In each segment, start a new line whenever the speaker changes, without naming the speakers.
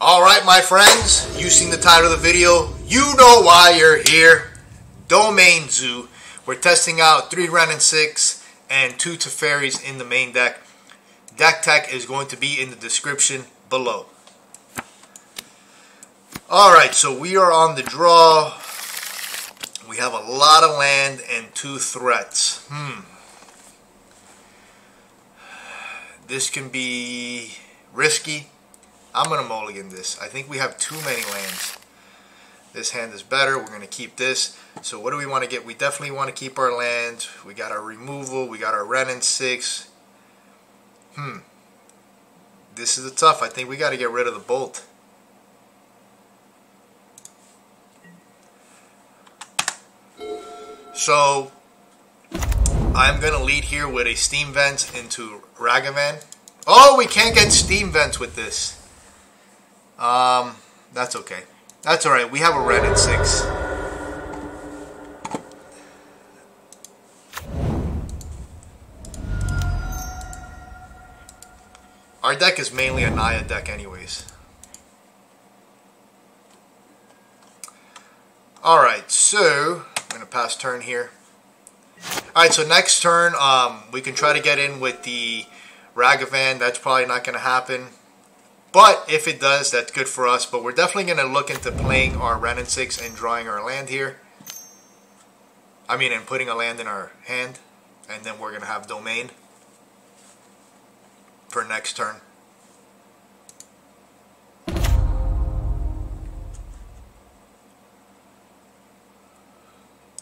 Alright my friends, you seen the title of the video, you know why you're here. Domain Zoo. We're testing out 3 Wrenn and Six and 2 Teferis in the main deck. Deck tech is going to be in the description below. Alright, so we are on the draw. We have a lot of land and 2 threats. This can be risky. I'm going to mulligan this. I think we have too many lands. This hand is better. We're going to keep this. So what do we want to get? We definitely want to keep our land. We got our removal. We got our Wrenn and Six. This is a tough. I think we got to get rid of the bolt. So I'm going to lead here with a Steam Vent into Ragavan. Oh, we can't get Steam Vents with this. That's okay. That's alright. We have a Wrenn and Six. Our deck is mainly a Naya deck anyways. Alright, so I'm going to pass turn here. Alright, so next turn, we can try to get in with the Ragavan. That's probably not going to happen. But if it does, that's good for us. But we're definitely going to look into playing our Wrenn and Six and drawing our land here. And putting a land in our hand. And then we're going to have Domain for next turn.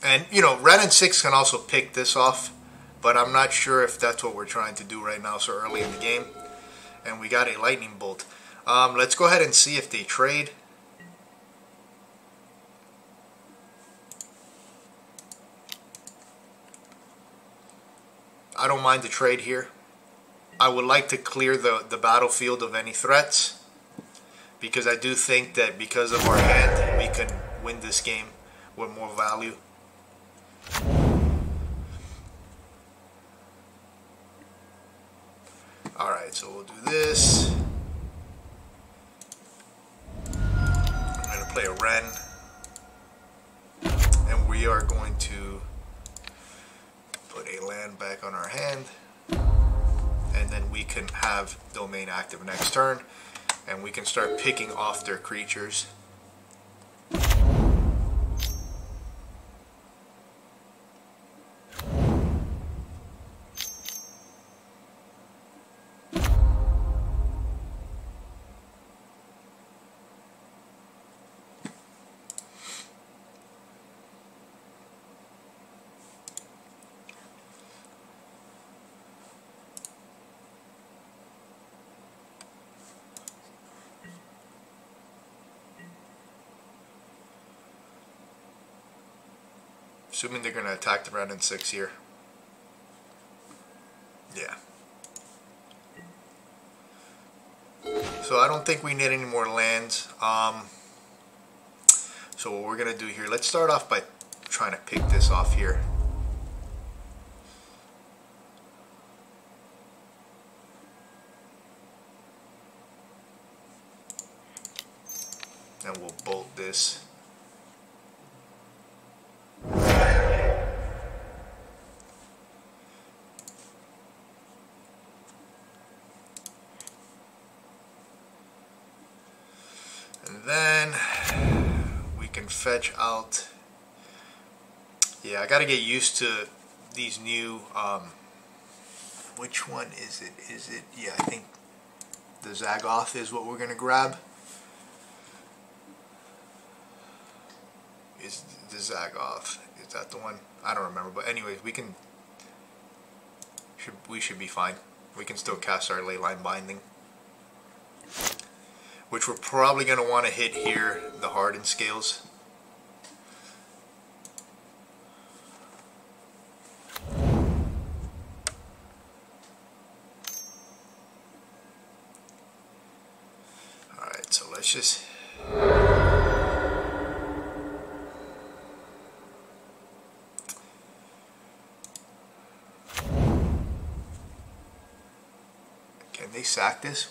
And, Wrenn and Six can also pick this off. But I'm not sure if that's what we're trying to do right now so early in the game. And we got a Lightning Bolt. Let's go ahead and see if they trade. I don't mind the trade here. I would like to clear the battlefield of any threats. Because I do think that because of our hand, we can win this game with more value. Alright, so we'll do this. I'm going to play a Wrenn. And we are going to put a land back on our hand. And then we can have Domain active next turn. And we can start picking off their creatures. Assuming they're going to attack the Wrenn and Six here. Yeah. So I don't think we need any more lands. So what we're going to do here, let's start off by trying to pick this off here. And we'll bolt this. And then we can fetch out. Yeah, I gotta get used to these new. Which one is it? Yeah, I think the Zagoth is what we're gonna grab. Is the Zagoth? Is that the one? I don't remember. But anyways, we should be fine. We can still cast our Leyline Binding. Which we're probably going to want to hit here, the Harden scales. Alright, so let's just... Can they sack this?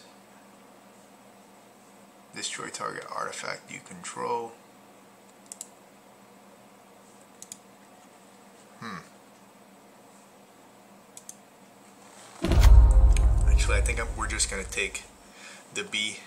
Destroy target artifact you control. Actually, I think we're just going to take the B.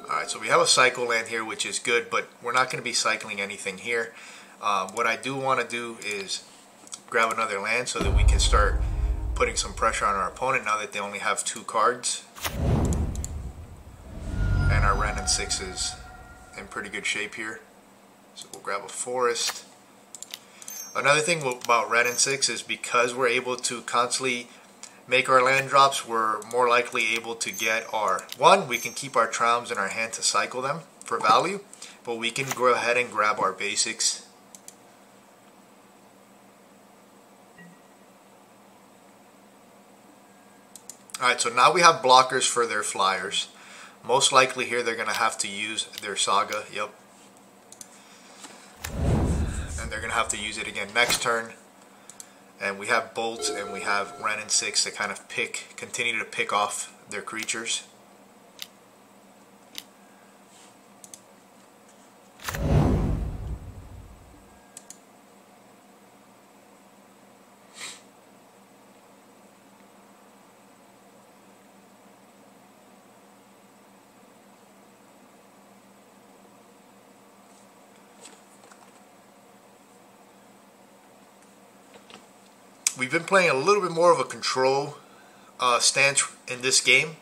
Alright, so we have a cycle land here, which is good, but we're not going to be cycling anything here. What I do want to do is grab another land so that we can start putting some pressure on our opponent now that they only have 2 cards. And our Wrenn and Six is in pretty good shape here. So we'll grab a forest. Another thing about Wrenn and Six is because we're able to constantly make our land drops, we're more likely able to get our... One, we can keep our Triomes in our hand to cycle them for value, but we can go ahead and grab our basics. Alright, so now we have blockers for their flyers. Most likely here they're going to have to use their Saga, yep. And they're going to have to use it again next turn. And we have bolts and we have Wrenn and Six to kind of continue to pick off their creatures. We've been playing a little bit more of a control stance in this game.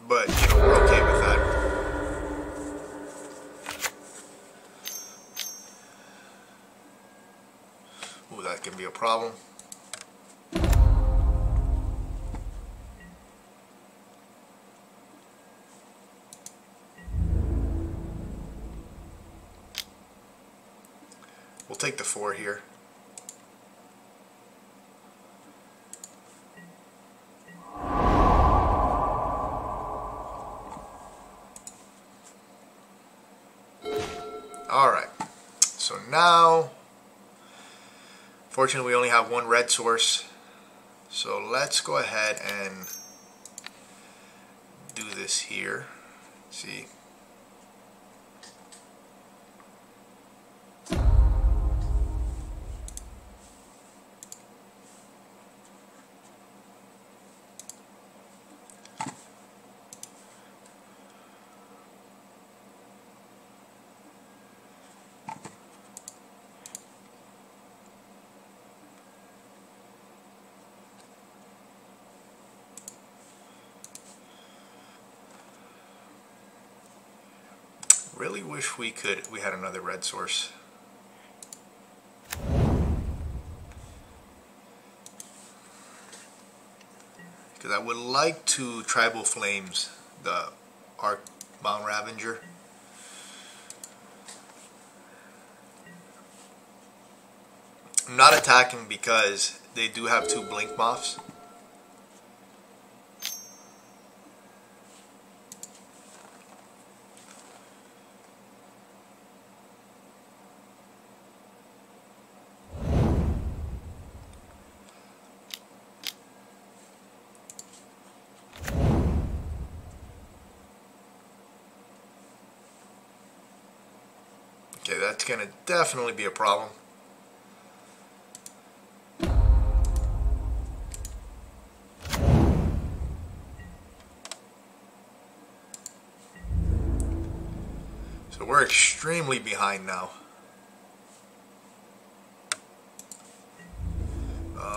But, you know, we're okay with that. Ooh, that can be a problem. We'll take the 4 here. Alright, so now, fortunately we only have 1 red source, so let's go ahead and do this here. Let's see. Really wish we had another red source. Because I would like to Tribal Flames the Arcbound Ravager. I'm not attacking because they do have 2 Blink Moths. Okay, that's going to definitely be a problem. So we're extremely behind now.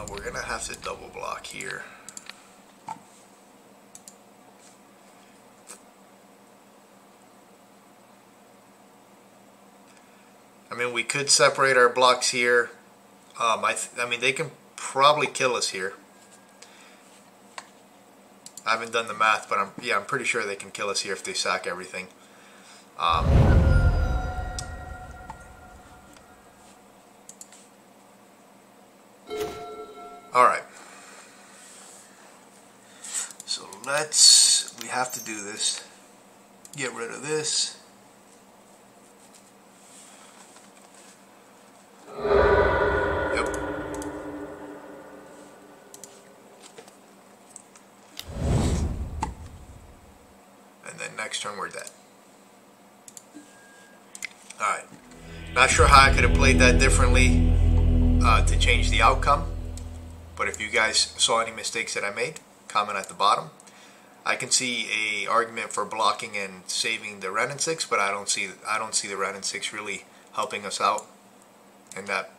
We're going to have to double block here. I mean, we could separate our blocks here. I mean, they can probably kill us here. I haven't done the math, but I'm pretty sure they can kill us here if they sack everything. Alright. So we have to do this. Get rid of this. Yep. And then next turn we're dead. Alright. Not sure how I could have played that differently to change the outcome. But if you guys saw any mistakes that I made, comment at the bottom. I can see a argument for blocking and saving the Wrenn and Six, but I don't see the Wrenn and Six really helping us out in that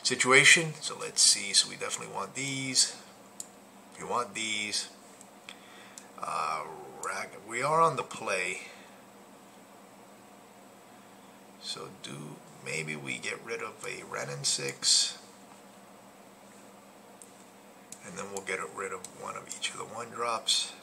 situation. So let's see. So we definitely want these. We want these. We are on the play. So maybe we get rid of a Wrenn and Six. And then we'll get rid of one of each of the 1-drops.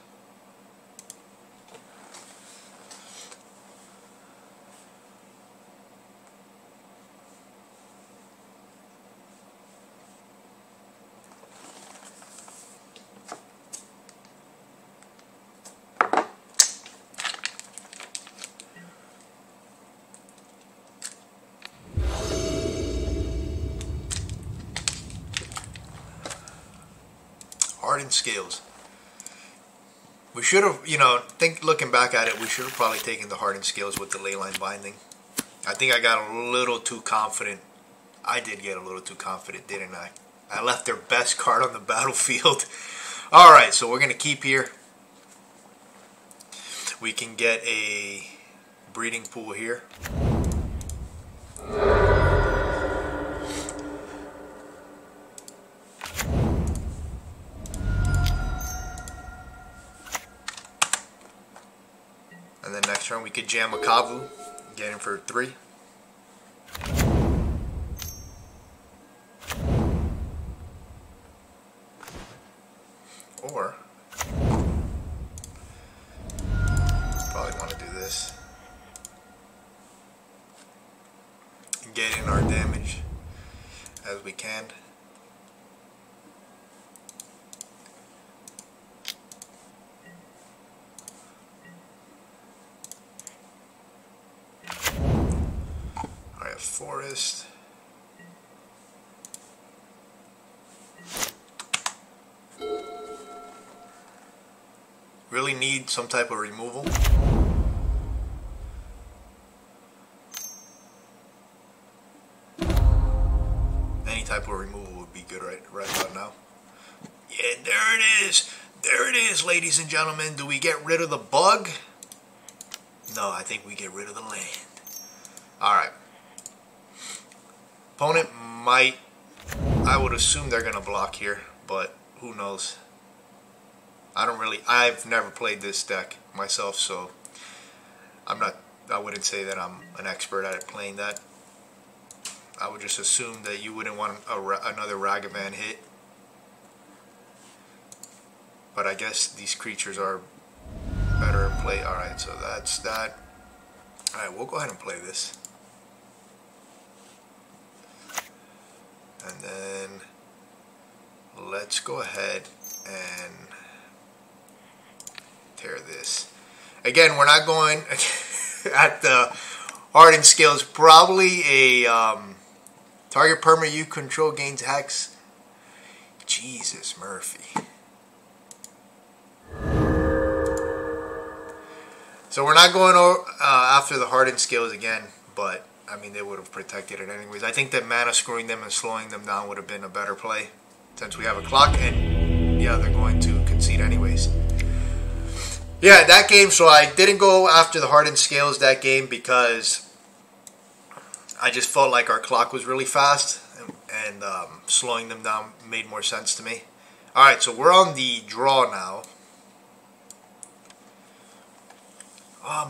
Harden scales. We should have, looking back at it, we should have probably taken the Harden scales with the Leyline Binding. I think I got a little too confident. I did get a little too confident, didn't I? I left their best card on the battlefield. Alright, so we're going to keep here. We can get a breeding pool here. And then next turn we could jam a Kavu, get him for 3. Or probably want to do this and get in our damage as we can. Forest. Really need some type of removal. Any type of removal would be good right about now. Yeah, there it is. There it is, ladies and gentlemen. Do we get rid of the bug? No, I think we get rid of the land. Alright. Opponent might, I would assume they're going to block here, but who knows. I've never played this deck myself, so I wouldn't say that I'm an expert at it playing that. I would just assume that you wouldn't want another Ragavan hit. But I guess these creatures are better in play. Alright, so that's that. Alright, we'll go ahead and play this. And then let's go ahead and tear this. Again, we're not going at the Harden scales. Probably a target permanent you control gains hex. Jesus, Murphy. So we're not going after the Harden scales again, but I mean, they would have protected it anyways. I think that mana screwing them and slowing them down would have been a better play, since we have a clock, and yeah, they're going to concede anyways. Yeah, that game, so I didn't go after the Hardened Scales that game because I just felt like our clock was really fast, and slowing them down made more sense to me. Alright, so we're on the draw now.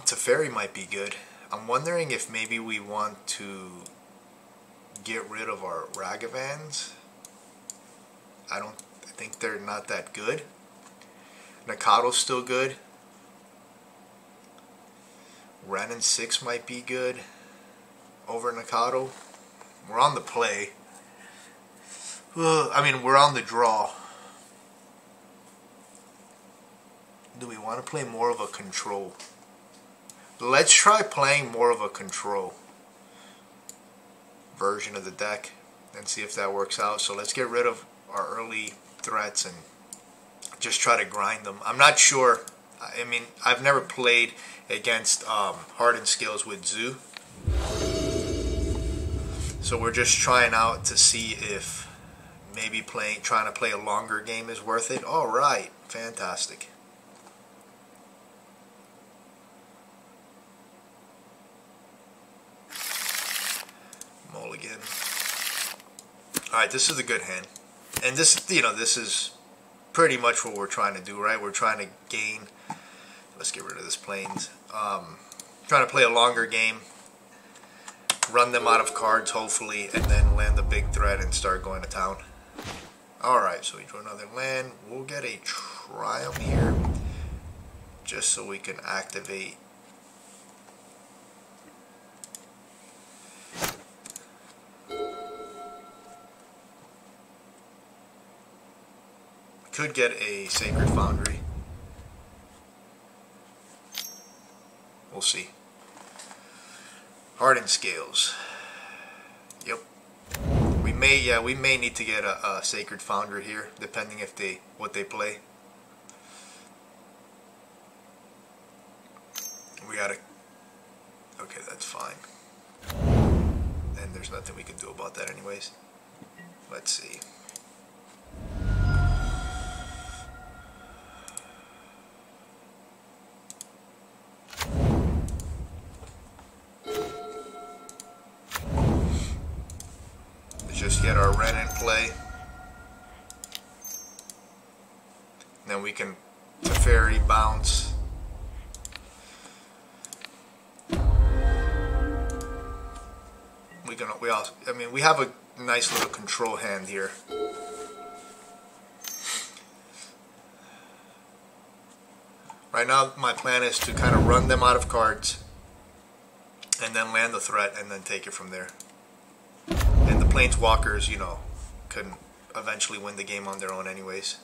Teferi might be good. I'm wondering if maybe we want to get rid of our Ragavans. I think they're not that good. Nacattl's still good. Wrenn and Six might be good over Nacatl. We're on the play. I mean, we're on the draw. Do we want to play more of a control? Let's try playing more of a control version of the deck and see if that works out. So let's get rid of our early threats and just try to grind them. I'm not sure. I mean, I've never played against Harden skills with Zoo. So we're just trying out to see if maybe trying to play a longer game is worth it. All right, fantastic. Mulligan. All right, this is a good hand, and this, you know, this is pretty much what we're trying to do, right? We're trying to gain. Let's get rid of this plains. Trying to play a longer game, run them out of cards, hopefully, and then land the big threat and start going to town. Alright, so we draw another land. We'll get a Triome here, just so we can activate. Could get a Sacred Foundry. We'll see. Harden scales. Yep. We may need to get a Sacred Foundry here, depending if what they play. We gotta. Okay, that's fine. And there's nothing we can do about that, anyways. Let's see. Just get our Wrenn in play. Then we can Teferi bounce. I mean, we have a nice little control hand here. Right now, my plan is to kind of run them out of cards, and then land the threat, and then take it from there. And the Planeswalkers, you know, couldn't eventually win the game on their own anyways.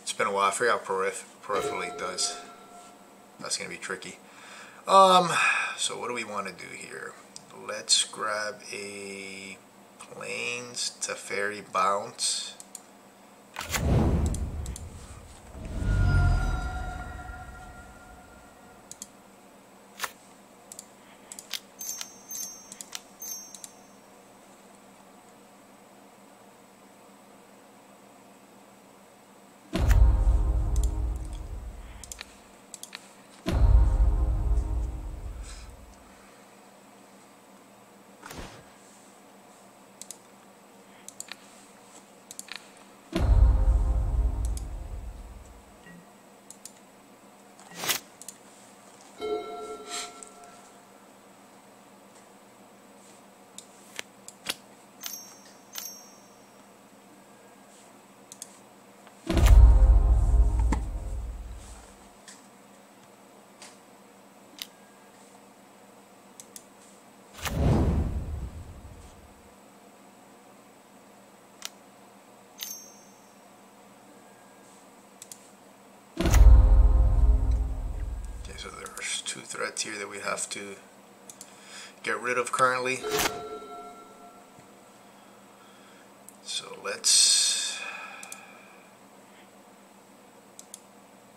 It's been a while. I forgot how peripherally it does. That's going to be tricky. So what do we want to do here? Let's grab a Plains Teferi bounce. So there's two threats here that we have to get rid of currently. So let's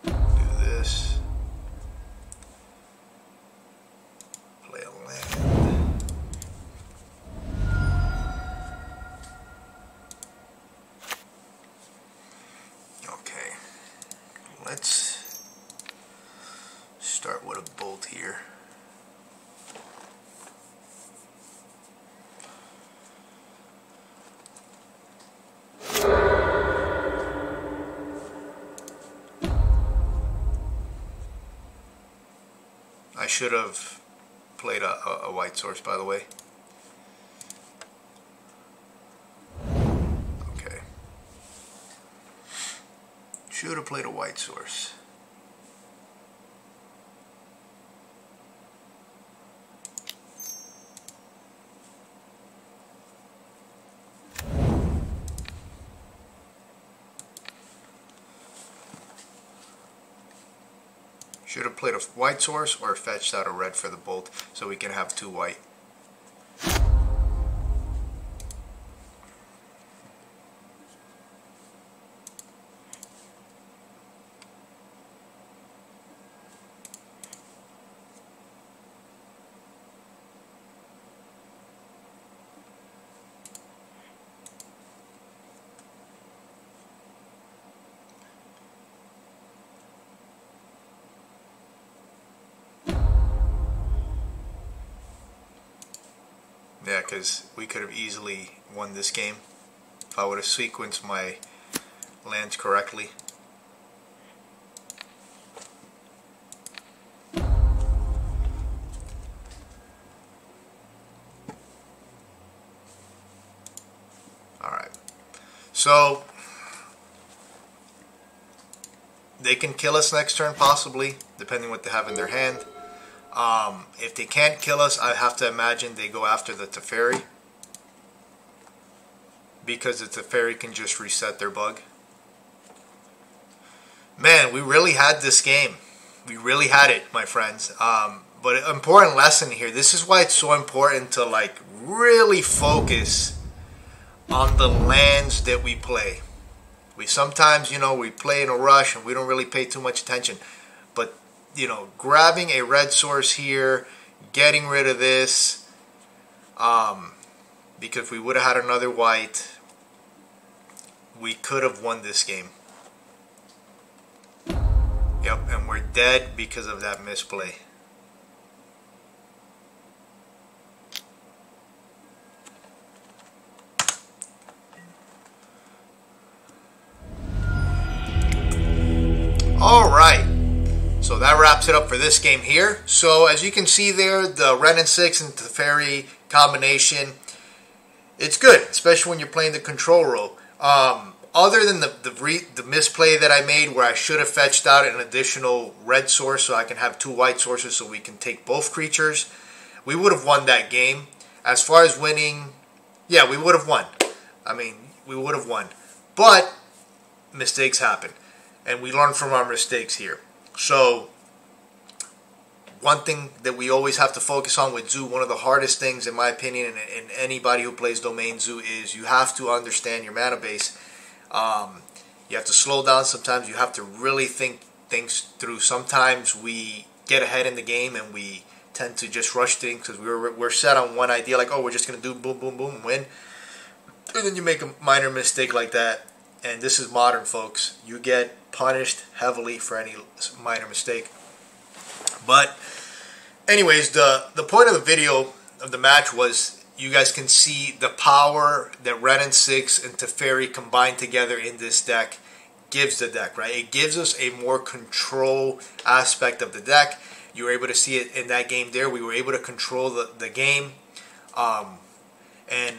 do this. Play a land. Okay. Let's start with a bolt here. I should have played a white source, by the way. Should have played a white source. Should have played a white source or fetched out a red for the bolt so we can have 2 white. Yeah, because we could have easily won this game if I would have sequenced my lands correctly. Alright, so they can kill us next turn possibly, depending what they have in their hand. If they can't kill us, I have to imagine they go after the Teferi, because the Teferi can just reset their bug. Man, we really had this game. We really had it, my friends. But an important lesson here. This is why it's so important to like really focus on the lands that we play. We sometimes, you know, we play in a rush and we don't really pay too much attention. But you know, grabbing a red source here, getting rid of this, because if we would have had another white, we could have won this game. Yep, and we're dead because of that misplay. All right. So that wraps it up for this game here. So as you can see there, the Wrenn and Six and Teferi combination, it's good, especially when you're playing the control role. Other than the misplay that I made where I should have fetched out an additional red source so I can have 2 white sources so we can take both creatures, we would have won that game. As far as winning, yeah, we would have won. I mean, we would have won. But mistakes happen, and we learn from our mistakes here. So, one thing that we always have to focus on with Zoo, one of the hardest things in my opinion, and anybody who plays Domain Zoo, is you have to understand your mana base. You have to slow down sometimes. You have to really think things through. Sometimes we get ahead in the game and we tend to just rush things because we're set on one idea, like, oh, we're just going to do boom, boom, boom, and win. And then you make a minor mistake like that. And this is modern, folks. You get punished heavily for any minor mistake. But anyways, the point of the video of the match was you guys can see the power that Wrenn and Six and Teferi combined together in this deck gives the deck, right? It gives us a more control aspect of the deck. You were able to see it in that game there. We were able to control the game. And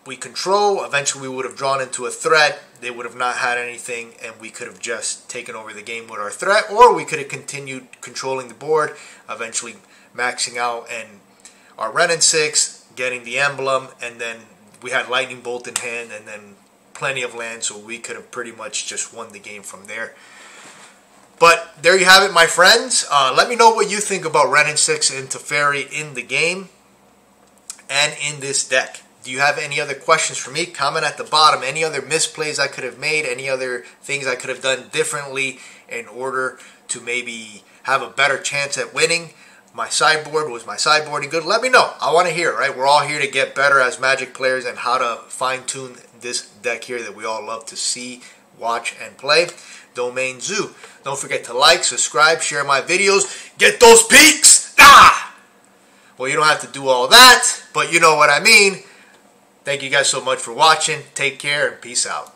we control. Eventually we would have drawn into a threat. They would have not had anything, and we could have just taken over the game with our threat, or we could have continued controlling the board, eventually maxing out and our Wrenn and Six, getting the emblem, and then we had Lightning Bolt in hand, and then plenty of land, so we could have pretty much just won the game from there. But there you have it, my friends. Let me know what you think about Wrenn and Six and Teferi in the game and in this deck. Do you have any other questions for me? Comment at the bottom. Any other misplays I could have made? Any other things I could have done differently in order to maybe have a better chance at winning? My sideboard, was my sideboarding good? Let me know. I want to hear it, right? We're all here to get better as Magic players and how to fine-tune this deck here that we all love to see, watch, and play. Domain Zoo. Don't forget to like, subscribe, share my videos. Get those peaks! Ah! Well, you don't have to do all that, but you know what I mean. Thank you guys so much for watching. Take care and peace out.